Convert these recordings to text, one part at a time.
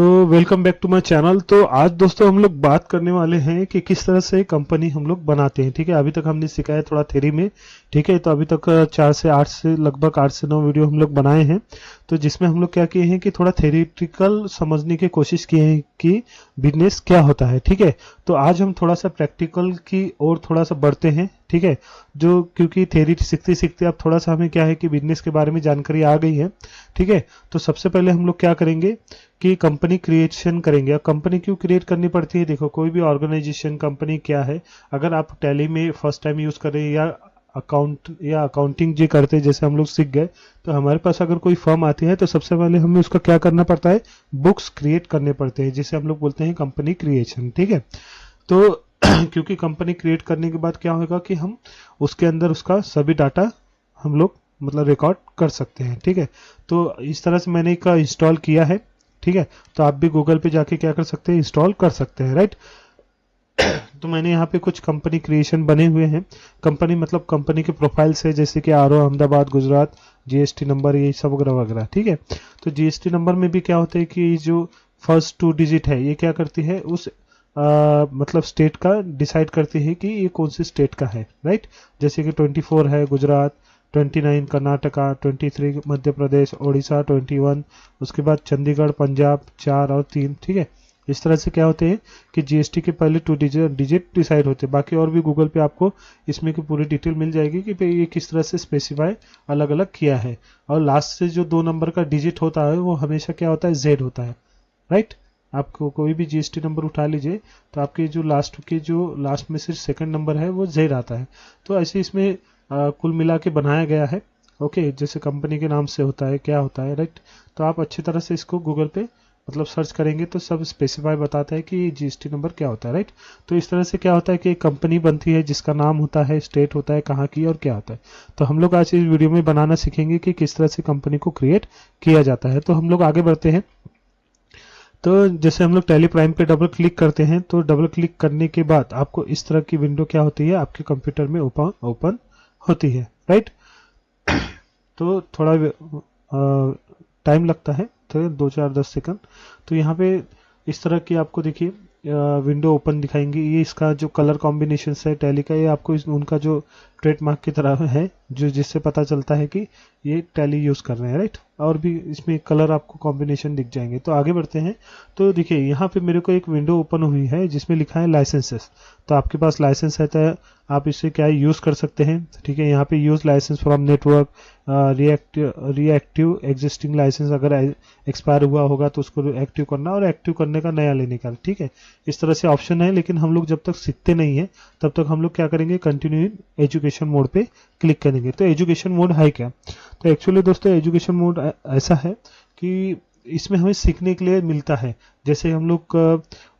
तो welcome back to my channel. तो आज दोस्तों हम लोग बात करने वाले हैं कि किस तरह से कंपनी हम लोग बनाते हैं। ठीक है, अभी तक हमने सीखा है थोड़ा थ्योरी में। ठीक है, तो अभी तक 4 से 8 से लगभग 8 से 9 वीडियो हम लोग बनाए हैं। तो जिसमें हम लोग क्या किए हैं कि थोड़ा थ्योरेटिकल समझने की कोशिश किए हैं कि बिजनेस क्या होता है। ठीक है, तो आज हम थोड़ा सा प्रैक्टिकल की ओर थोड़ा सा बढ़ते हैं। ठीक है, जो क्योंकि थ्योरी सीखते सीखते अब थोड़ा सा हमें क्या है कि बिजनेस के बारे में जानकारी आ गई है। ठीक है, तो सबसे पहले हम लोग क्या करेंगे कि कंपनी क्रिएशन करेंगे। अब कंपनी क्यों क्रिएट करनी पड़ती है? देखो, कोई भी ऑर्गेनाइजेशन कंपनी क्या है, अगर आप टैली में फर्स्ट टाइम यूज कर रहे हैं या अकाउंटिंग जो करते हैं, जैसे हम लोग सीख गए, तो हमारे पास अगर कोई फर्म आती है तो सबसे पहले हमें उसका क्या करना पड़ता है, बुक्स क्रिएट करने पड़ते हैं, जिसे हम लोग बोलते हैं कंपनी क्रिएशन। ठीक है, तो क्योंकि कंपनी क्रिएट करने के बाद क्या होगा कि हम उसके अंदर उसका सभी डाटा हम लोग मतलब रिकॉर्ड कर सकते हैं। ठीक है, तो इस तरह से मैंने इसका इंस्टॉल किया है। ठीक है, तो आप भी गूगल पे जाके क्या कर सकते हैं, इंस्टॉल कर सकते हैं। राइट, तो मैंने यहाँ पे कुछ कंपनी क्रिएशन बने हुए हैं। कंपनी मतलब कंपनी के प्रोफाइल्स है, जैसे कि R O Ahmedabad Gujarat, GST number, ये सब वगैरह वगैरह। ठीक है, तो जीएसटी नंबर में भी क्या होता है कि जो फर्स्ट 2 डिजिट है ये क्या करती है, उस मतलब स्टेट का डिसाइड करती है कि ये कौन सी स्टेट का है। राइट, जैसे कि 24 है गुजरात, 29 कर्नाटका, 23 मध्य प्रदेश, उड़ीसा 21, उसके बाद चंडीगढ़, पंजाब 4 और 3। ठीक है, इस तरह से क्या होते हैं कि जीएसटी के पहले 2 डिजिट डिसाइड होते हैं। बाकी और भी गूगल पे आपको इसमें की पूरी डिटेल मिल जाएगी कि ये किस तरह से स्पेसिफाई अलग अलग किया है। और लास्ट से जो 2 नंबर का डिजिट होता है वो हमेशा क्या होता है, जेड होता है। राइट, आपको कोई भी जीएसटी नंबर उठा लीजिए तो आपके जो लास्ट में सिर्फ सेकंड नंबर है वो जेड आता है। तो ऐसे इसमें कुल मिला के बनाया गया है। ओके, जैसे कंपनी के नाम से होता है, क्या होता है। राइट, तो आप अच्छी तरह से इसको गूगल पे मतलब सर्च करेंगे तो सब स्पेसिफाई बताता है कि जीएसटी नंबर क्या होता है। राइट, तो इस तरह से क्या होता है कि एक कंपनी बनती है जिसका नाम होता है, स्टेट होता है, कहाँ की और क्या होता है। तो हम लोग आज इस वीडियो में बनाना सीखेंगे कि किस तरह से कंपनी को क्रिएट किया जाता है। तो हम लोग आगे बढ़ते हैं। तो जैसे हम लोग टैली प्राइम पे डबल क्लिक करते हैं तो डबल क्लिक करने के बाद आपको इस तरह की विंडो क्या होती है, आपके कंप्यूटर में ओपन होती है। राइट, तो थोड़ा टाइम लगता है, तो 2 4 10 सेकंड। तो यहाँ पे इस तरह की आपको देखिए विंडो ओपन दिखाएंगी। ये इसका जो कलर कॉम्बिनेशन है टैली का, ये आपको उनका जो ट्रेडमार्क की तरह है, जो जिससे पता चलता है कि ये टैली यूज कर रहे हैं। राइट, और भी इसमें कलर आपको कॉम्बिनेशन दिख जाएंगे। तो आगे बढ़ते हैं। तो देखिए यहाँ पे मेरे को एक विंडो ओपन हुई है जिसमें लिखा है लाइसेंसेस। तो आपके पास लाइसेंस है तो आप इसे क्या यूज कर सकते हैं। ठीक है, यहाँ पे use licence from network, reactive existing licence, अगर एक्सपायर हुआ होगा तो उसको एक्टिव करना और एक्टिव करने का नया लेने का। ठीक है, इस तरह से ऑप्शन है, लेकिन हम लोग जब तक सीखते नहीं है तब तक हम लोग क्या करेंगे, कंटिन्यू एजुकेशन मोड पे क्लिक करेंगे। तो एजुकेशन मोड है क्या? तो एक्चुअली दोस्तों एजुकेशन मोड ऐसा है कि इसमें हमें सीखने के लिए मिलता है। जैसे हम लोग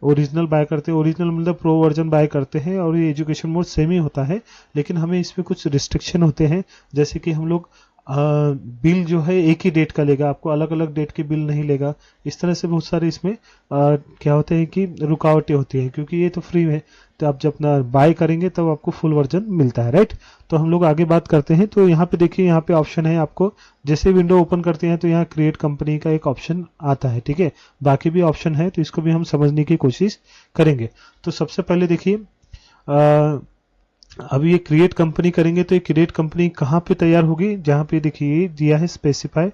ओरिजिनल बाय करते हैं, ओरिजिनल मतलब प्रो वर्जन बाय करते हैं, और ये एजुकेशन मोड सेम ही होता है, लेकिन हमें इसमें कुछ रिस्ट्रिक्शन होते हैं। जैसे कि हम लोग बिल जो है एक ही डेट का लेगा, आपको अलग अलग डेट के बिल नहीं लेगा। इस तरह से बहुत सारे इसमें क्या होते हैं कि रुकावटें होती हैं, क्योंकि ये तो फ्री है। तो आप जब ना बाय करेंगे तब आपको फुल वर्जन मिलता है। राइट, तो हम लोग आगे बात करते हैं। तो यहाँ पे देखिए, यहाँ पे ऑप्शन है, आपको जैसे विंडो ओपन करते हैं तो यहाँ क्रिएट कंपनी का एक ऑप्शन आता है। ठीक है, बाकी भी ऑप्शन है, तो इसको भी हम समझने की कोशिश करेंगे। तो सबसे पहले देखिए, अब ये क्रिएट कंपनी करेंगे तो ये क्रिएट कंपनी कहाँ पे तैयार होगी, जहाँ पे देखिए दिया है स्पेसिफाई,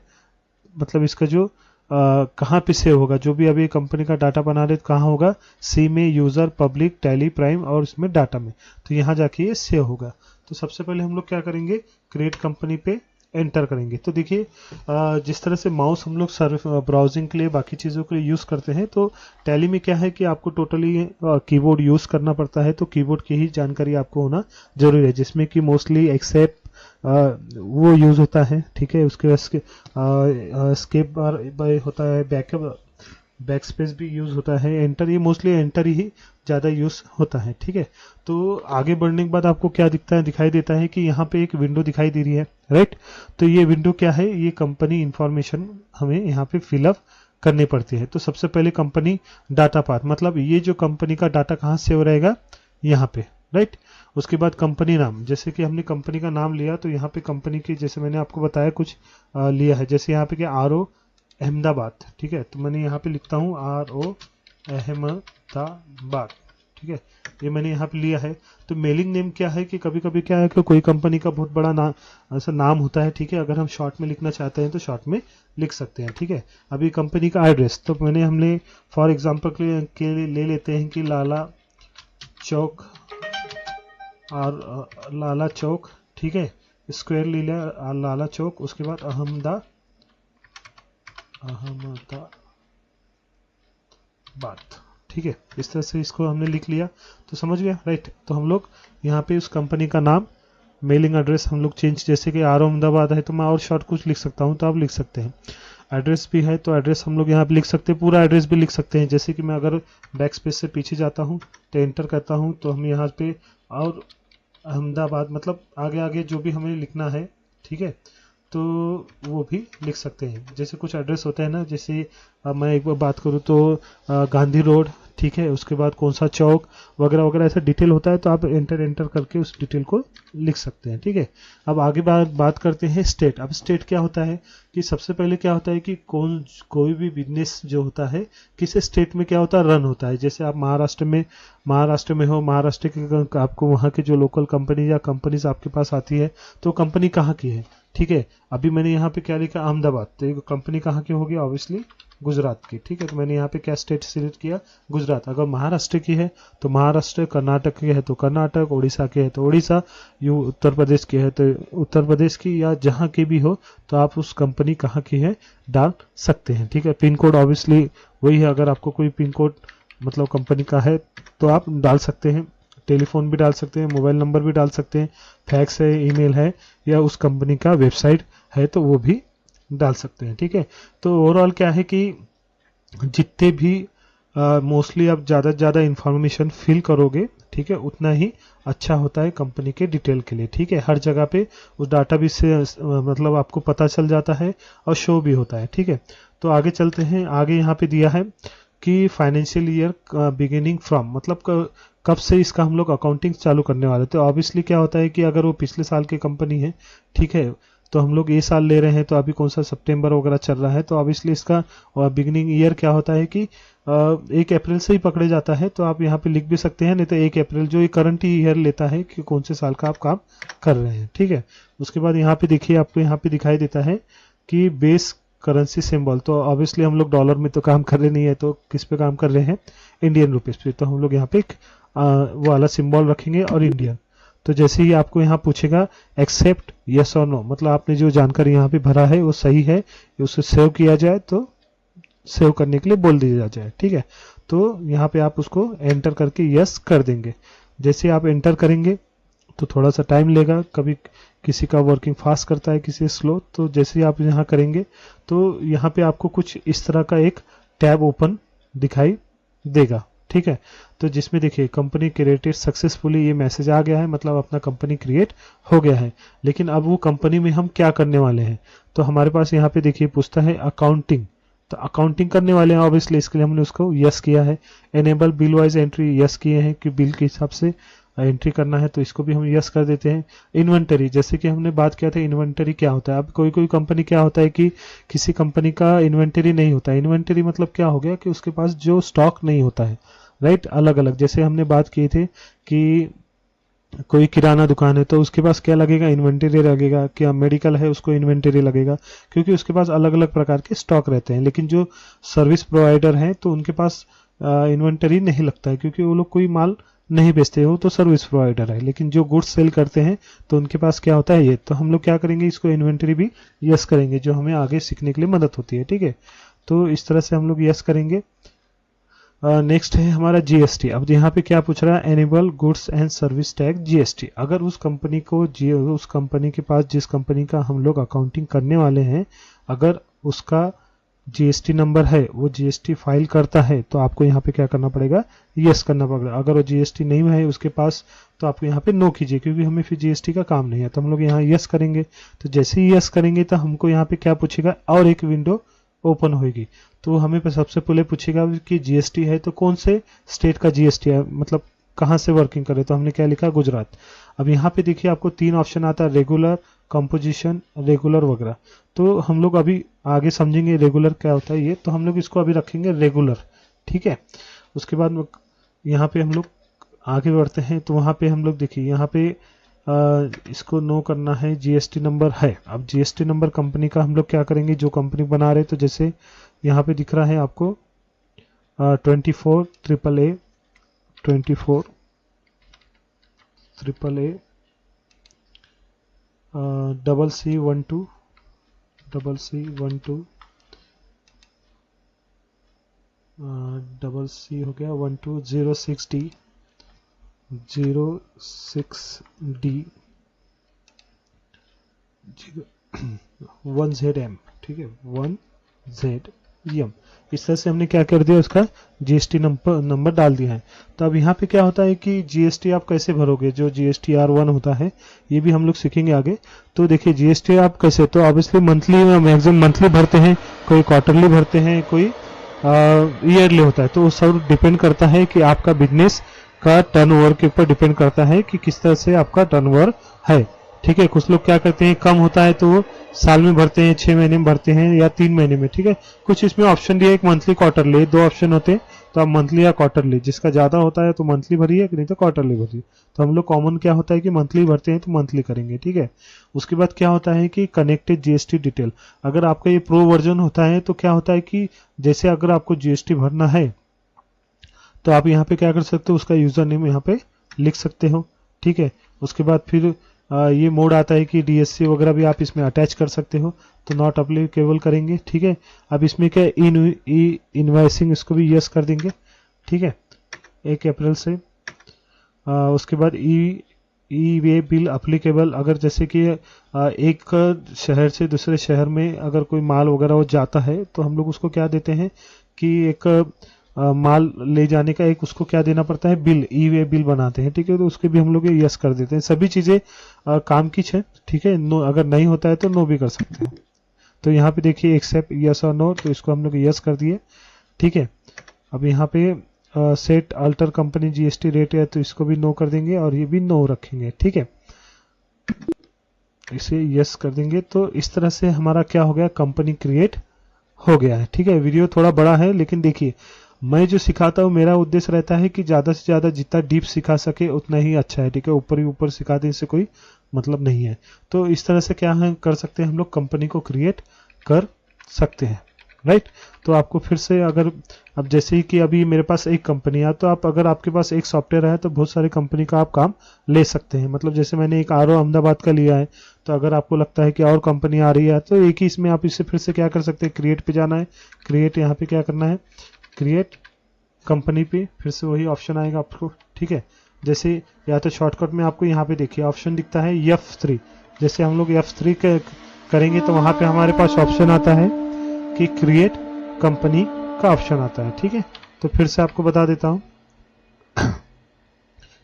मतलब इसका जो कहाँ पे सेव होगा, जो भी अभी कंपनी का डाटा बना रहे तो कहाँ होगा, सी में, यूजर, पब्लिक, टैली प्राइम और इसमें डाटा में। तो यहाँ जाके ये सेव होगा। तो सबसे पहले हम लोग क्या करेंगे, क्रिएट कंपनी पे एंटर करेंगे। तो देखिए जिस तरह से माउस हम लोग सर्फ ब्राउजिंग के लिए, बाकी चीज़ों के लिए यूज़ करते हैं, तो टैली में क्या है कि आपको टोटली कीबोर्ड यूज़ करना पड़ता है। तो कीबोर्ड की ही जानकारी आपको होना जरूरी है, जिसमें कि मोस्टली एक्सेप्ट वो यूज होता है। ठीक है, उसके बाद स्केप बार होता है, बैक स्पेस भी यूज होता है, एंटर, ये मोस्टली एंटर ही ज़्यादा यूज होता है। ठीक है, तो आगे बढ़ने के बाद आपको क्या दिखाई देता है कि यहाँ पे एक विंडो दिखाई दे रही है। राइट, तो ये विंडो क्या है, ये कंपनी इंफॉर्मेशन हमें यहाँ पे फिलअप करनी पड़ती है। तो सबसे पहले कंपनी डाटा पाथ, मतलब ये जो कंपनी का डाटा कहाँ सेव रहेगा, यहाँ पे। राइट, उसके बाद कंपनी नाम, जैसे कि हमने कंपनी का नाम लिया तो यहाँ पे कंपनी की, जैसे मैंने आपको बताया कुछ लिया है, जैसे यहाँ पे क्या आर ओ अहमदाबाद, ठीक है। तो मैंने यहाँ पे लिखता हूँ RO अहमदाबाद, ठीक है, ये मैंने यहाँ पे लिया है। तो मेलिंग नेम क्या है कि कभी कभी क्या है कि कोई कंपनी का बहुत बड़ा ऐसा नाम होता है, ठीक है, अगर हम शॉर्ट में लिखना चाहते हैं तो शॉर्ट में लिख सकते हैं, ठीक है। अभी कंपनी का एड्रेस तो हमने फॉर एग्जांपल के लिए ले लेते हैं कि लाला चौक, और लाला चौक, ठीक है, स्क्वायर ले लिया लाला चौक, उसके बाद अहमदाबाद, ठीक है। इस तरह से इसको हमने लिख लिया, तो समझ गया, राइट। तो हम लोग यहाँ पे उस कंपनी का नाम, मेलिंग एड्रेस हम लोग चेंज, जैसे कि RO अहमदाबाद है तो मैं और शॉर्ट कुछ लिख सकता हूँ, तो आप लिख सकते हैं। एड्रेस भी है तो एड्रेस हम लोग यहाँ पे लिख सकते हैं, पूरा एड्रेस भी लिख सकते हैं। जैसे कि मैं अगर बैक स्पेस से पीछे जाता हूँ तो एंटर करता हूँ, तो हम यहाँ पे और अहमदाबाद मतलब आगे आगे जो भी हमें लिखना है, ठीक है, तो वो भी लिख सकते हैं। जैसे कुछ एड्रेस होता है ना, जैसे मैं एक बार बात करूँ तो गांधी रोड, ठीक है, उसके बाद कौन सा चौक वगैरह वगैरह ऐसा डिटेल होता है, तो आप एंटर करके उस डिटेल को लिख सकते हैं, ठीक है। अब आगे बात करते हैं स्टेट। अब स्टेट क्या होता है कि सबसे पहले क्या होता है कि कोई भी बिजनेस जो होता है किस स्टेट में क्या होता है, रन होता है। जैसे आप महाराष्ट्र में हो, महाराष्ट्र के आपको वहाँ के जो लोकल कंपनी या कंपनीज आपके पास आती है, तो कंपनी कहाँ की है, ठीक है। अभी मैंने यहाँ पे क्या लिखा, अहमदाबाद, तो ये कंपनी कहाँ की होगी, ऑब्वियसली गुजरात की, ठीक है। तो मैंने यहाँ पे क्या स्टेट सिलेक्ट किया, गुजरात। अगर महाराष्ट्र की है तो महाराष्ट्र, कर्नाटक की है तो कर्नाटक, उड़ीसा की है तो उड़ीसा, यू उत्तर प्रदेश की है तो उत्तर प्रदेश की, या जहाँ की भी हो तो आप उस कंपनी कहाँ की है डाल सकते हैं, ठीक है। पिन कोड ऑब्वियसली वही है, अगर आपको कोई पिन कोड मतलब कंपनी का है तो आप डाल सकते हैं। टेलीफोन भी डाल सकते हैं, मोबाइल नंबर भी डाल सकते हैं, फैक्स है, ईमेल है, या उस कंपनी का वेबसाइट है तो वो भी डाल सकते हैं, ठीक है। तो ओवरऑल क्या है कि जितने भी मोस्टली आप ज़्यादा से ज़्यादा इंफॉर्मेशन फिल करोगे, ठीक है, उतना ही अच्छा होता है कंपनी के डिटेल के लिए, ठीक है। हर जगह पे उस डाटाबेस से मतलब आपको पता चल जाता है और शो भी होता है, ठीक है। तो आगे चलते हैं। आगे यहाँ पे दिया है कि फाइनेंशियल ईयर बिगिनिंग फ्रॉम, मतलब कब से इसका हम लोग अकाउंटिंग चालू करने वाले। तो ऑब्वियसली क्या होता है कि अगर वो पिछले साल की कंपनी है, ठीक है, तो हम लोग ये साल ले रहे हैं, तो अभी कौन सा सितंबर वगैरह चल रहा है, तो ऑब्वियसली इसका बिगिनिंग ईयर क्या होता है कि 1 अप्रैल से ही पकड़े जाता है। तो आप यहाँ पे लिख भी सकते हैं, नहीं तो 1 अप्रैल जो ये करंट ईयर लेता है कि कौन से साल का आप काम कर रहे हैं, ठीक है। उसके बाद यहाँ पे देखिए, आपको यहाँ पे दिखाई देता है कि बेस करेंसी सिंबल। तो ऑब्वियसली हम लोग डॉलर में तो काम कर रहे नहीं है, तो किस पे काम कर रहे हैं, इंडियन रुपीज पे। तो हम लोग यहाँ पे वो वाला सिंबल रखेंगे और इंडियन। तो जैसे ही आपको यहाँ पूछेगा एक्सेप्ट यस और नो, मतलब आपने जो जानकारी यहाँ पे भरा है वो सही है, उसे सेव किया जाए तो सेव करने के लिए बोल दिया जाए, ठीक है। तो यहाँ पे आप उसको एंटर करके यस कर देंगे। जैसे आप एंटर करेंगे तो थोड़ा सा टाइम लेगा, कभी किसी का वर्किंग फास्ट करता है, किसी स्लो। तो जैसे ही आप यहाँ करेंगे तो यहाँ पे आपको कुछ इस तरह का एक टैब ओपन दिखाई देगा, ठीक है। तो जिसमें देखिए कंपनी क्रिएटेड सक्सेसफुली, ये मैसेज आ गया है, मतलब अपना कंपनी क्रिएट हो गया है। लेकिन अब वो कंपनी में हम क्या करने वाले हैं, तो हमारे पास यहाँ पे देखिए पूछता है अकाउंटिंग। तो अकाउंटिंग करने वाले हैं, ऑब्वियसली इसके लिए हमने उसको यस किया है। Enable bill wise entry yes किए हैं कि बिल के हिसाब से एंट्री करना है, तो इसको भी हम यस कर देते हैं। इन्वेंटरी, जैसे कि हमने बात किया था, इन्वेंटरी क्या होता है। अब कोई कंपनी क्या होता है कि किसी कंपनी का इन्वेंटरी नहीं होता है। इन्वेंटरी मतलब क्या हो गया कि उसके पास जो स्टॉक नहीं होता है, राइट, अलग अलग। जैसे हमने बात की थी कि कोई किराना दुकान है तो उसके पास क्या लगेगा, इन्वेंटरी लगेगा। क्या मेडिकल है, उसको इन्वेंटरी लगेगा, क्योंकि उसके पास अलग अलग प्रकार के स्टॉक रहते हैं। लेकिन जो सर्विस प्रोवाइडर हैं तो उनके पास इन्वेंटरी नहीं लगता है, क्योंकि वो लोग कोई माल नहीं बेचते हो, तो सर्विस प्रोवाइडर है। लेकिन जो गुड्स सेल करते हैं तो उनके पास क्या होता है ये। तो हम लोग क्या करेंगे, इसको इन्वेंटरी भी यस करेंगे, जो हमें आगे सीखने के लिए मदद होती है, ठीक है। तो इस तरह से हम लोग यस करेंगे। नेक्स्ट है हमारा जीएसटी। अब यहाँ पे क्या पूछ रहा है, enable goods and service tax GST. अगर उस कंपनी को उस कंपनी के पास जिस कंपनी का हम लोग अकाउंटिंग करने वाले हैं, अगर उसका जीएसटी नंबर है, वो जीएसटी फाइल करता है, तो आपको यहाँ पे क्या करना पड़ेगा, यस करना पड़ेगा। अगर वो जीएसटी नहीं है उसके पास, तो आपको यहाँ पे नो कीजिए, क्योंकि हमें फिर जीएसटी का काम नहीं है। तो हम लोग यहाँ यस करेंगे। तो जैसे ही यस करेंगे तो हमको यहाँ पे क्या पूछेगा, और एक विंडो ओपन होगी। तो हमें सबसे पहले पूछेगा कि जीएसटी है तो कौन से स्टेट का जीएसटी है, मतलब कहाँ से वर्किंग करे, तो हमने क्या लिखा, गुजरात। अब यहाँ पे देखिए आपको 3 ऑप्शन आता है, रेगुलर, कंपोजिशन, रेगुलर वगैरह। तो हम लोग अभी आगे समझेंगे रेगुलर क्या होता है ये, तो हम लोग इसको अभी रखेंगे रेगुलर, ठीक है। उसके बाद यहाँ पे हम लोग आगे बढ़ते हैं, तो वहाँ पे हम लोग देखिए यहाँ पे इसको नो करना है, जीएसटी नंबर है। अब जीएसटी नंबर कंपनी का हम लोग क्या करेंगे, जो कंपनी बना रहे, तो जैसे यहाँ पे दिख रहा है आपको 24 AAA 24 AAA CC12 CC12 CC हो गया 1206D 06D 1ZM, ठीक है, 1ZM। इस तरह से हमने क्या कर दिया, उसका जीएसटी नंबर डाल दिया है। तो अब यहाँ पे क्या होता है कि जीएसटी आप कैसे भरोगे, जो GSTR1 होता है, ये भी हम लोग सीखेंगे आगे। तो देखिए जीएसटी आप कैसे, तो ऑब्वियसली मंथली, मैक्सिमम मंथली भरते हैं, कोई क्वार्टरली भरते हैं, कोई ईयरली होता है। तो वो सब डिपेंड करता है कि आपका बिजनेस का टर्नओवर के ऊपर डिपेंड करता है कि किस तरह से आपका टर्नओवर है, ठीक है। कुछ लोग क्या करते हैं, कम होता है तो वो साल में भरते हैं, 6 महीने में भरते हैं या 3 महीने में, ठीक है। कुछ इसमें ऑप्शन दिया, एक मंथली क्वार्टरली, 2 ऑप्शन होते हैं। तो आप मंथली या क्वार्टरली, जिसका ज्यादा होता है तो मंथली भरिए, नहीं तो क्वार्टरली भरिए। तो हम लोग कॉमन क्या होता है कि मंथली भरते हैं तो मंथली करेंगे, ठीक है। उसके बाद क्या होता है कि कनेक्टेड जीएसटी डिटेल, अगर आपका ये प्रो वर्जन होता है तो क्या होता है कि जैसे अगर आपको जीएसटी भरना है तो आप यहाँ पे क्या कर सकते हो, उसका यूजर नेम यहाँ पे लिख सकते हो, ठीक है। उसके बाद फिर ये मोड आता है कि डीएससी वगैरह भी आप इसमें अटैच कर सकते हो, तो नॉट अप्लीकेबल करेंगे, ठीक है। अब इसमें क्या इनवॉइसिंग, इसको भी यस कर देंगे, ठीक है, 1 अप्रैल से। उसके बाद ई वे बिल अप्लीकेबल, अगर जैसे कि एक शहर से दूसरे शहर में अगर कोई माल वगैरह वो जाता है तो हम लोग उसको क्या देते हैं कि एक माल ले जाने का एक उसको क्या देना पड़ता है, बिल, ई वे बिल बनाते हैं, ठीक है। तो उसके भी हम लोग यस कर देते हैं। सभी चीजें काम की है, ठीक है। नो अगर नहीं होता है तो नो भी कर सकते हैं। तो यहाँ पे देखिए एक्सेप्ट यस और नो, तो इसको हम लोग यस कर दिए, ठीक है। अब यहाँ पे set alter company GST rate है, तो इसको भी नो कर देंगे और ये भी नो रखेंगे, ठीक है। इसे यस कर देंगे। तो इस तरह से हमारा क्या हो गया, कंपनी क्रिएट हो गया है, ठीक है। वीडियो थोड़ा बड़ा है, लेकिन देखिए मैं जो सिखाता हूँ मेरा उद्देश्य रहता है कि ज्यादा से ज्यादा जितना डीप सिखा सके उतना ही अच्छा है, ठीक है। ऊपर ही ऊपर सिखा देने से कोई मतलब नहीं है। तो इस तरह से क्या है कर सकते हैं हम लोग, कंपनी को क्रिएट कर सकते हैं, राइट। तो आपको फिर से अगर अब जैसे ही कि अभी मेरे पास एक कंपनी है, तो आप अगर आपके पास एक सॉफ्टवेयर है तो बहुत सारी कंपनी का आप काम ले सकते हैं। मतलब जैसे मैंने एक आरओ अहमदाबाद का लिया है, तो अगर आपको लगता है कि और कंपनी आ रही है तो एक ही इसमें आप इससे फिर से क्या कर सकते हैं, क्रिएट पे जाना है, क्रिएट यहाँ पे क्या करना है, क्रिएट कंपनी पे फिर से वही ऑप्शन आएगा आपको, ठीक है। जैसे या तो शॉर्टकट में आपको यहाँ पे देखिए ऑप्शन दिखता है F3, जैसे हम लोग F3 करेंगे तो वहां पे हमारे पास ऑप्शन आता है कि क्रिएट कंपनी का ऑप्शन आता है, ठीक है। तो फिर से आपको बता देता हूं,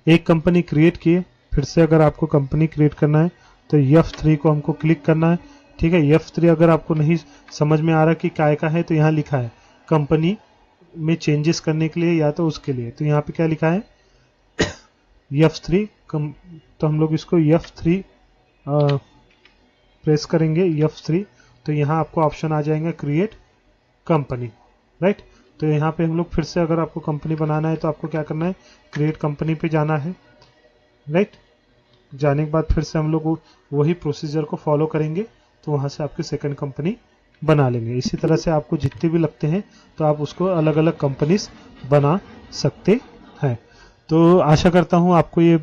एक कंपनी क्रिएट किए, फिर से अगर आपको कंपनी क्रिएट करना है तो F3 को हमको क्लिक करना है, ठीक है। F3 अगर आपको नहीं समझ में आ रहा कि काय का है तो यहाँ लिखा है कंपनी में चेंजेस करने के लिए या तो उसके लिए, तो यहाँ पे क्या लिखा है F3 तो हम लोग इसको F3 प्रेस करेंगे, F3, तो यहाँ आपको ऑप्शन आ जाएगा क्रिएट कंपनी, राइट। तो यहाँ पे हम लोग फिर से अगर आपको कंपनी बनाना है तो आपको क्या करना है, क्रिएट कंपनी पे जाना है, राइट। जाने के बाद फिर से हम लोग वही प्रोसीजर को फॉलो करेंगे, तो वहां से आपकी सेकंड कंपनी बना लेंगे। इसी तरह से आपको जितने भी लगते हैं तो आप उसको अलग अलग कंपनीज बना सकते हैं। तो आशा करता हूं आपको ये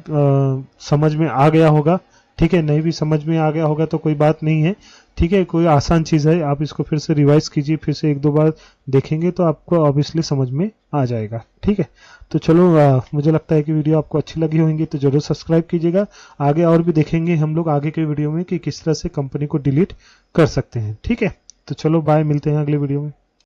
समझ में आ गया होगा, ठीक है। नहीं भी समझ में आ गया होगा तो कोई बात नहीं है, ठीक है। कोई आसान चीज है, आप इसको फिर से रिवाइज कीजिए, फिर से 1-2 बार देखेंगे तो आपको ऑब्वियसली समझ में आ जाएगा, ठीक है। तो चलो मुझे लगता है कि वीडियो आपको अच्छी लगी होंगी, तो जरूर सब्सक्राइब कीजिएगा। आगे और भी देखेंगे हम लोग आगे के वीडियो में कि किस तरह से कंपनी को डिलीट कर सकते हैं, ठीक है। तो चलो बाय, मिलते हैं अगले वीडियो में।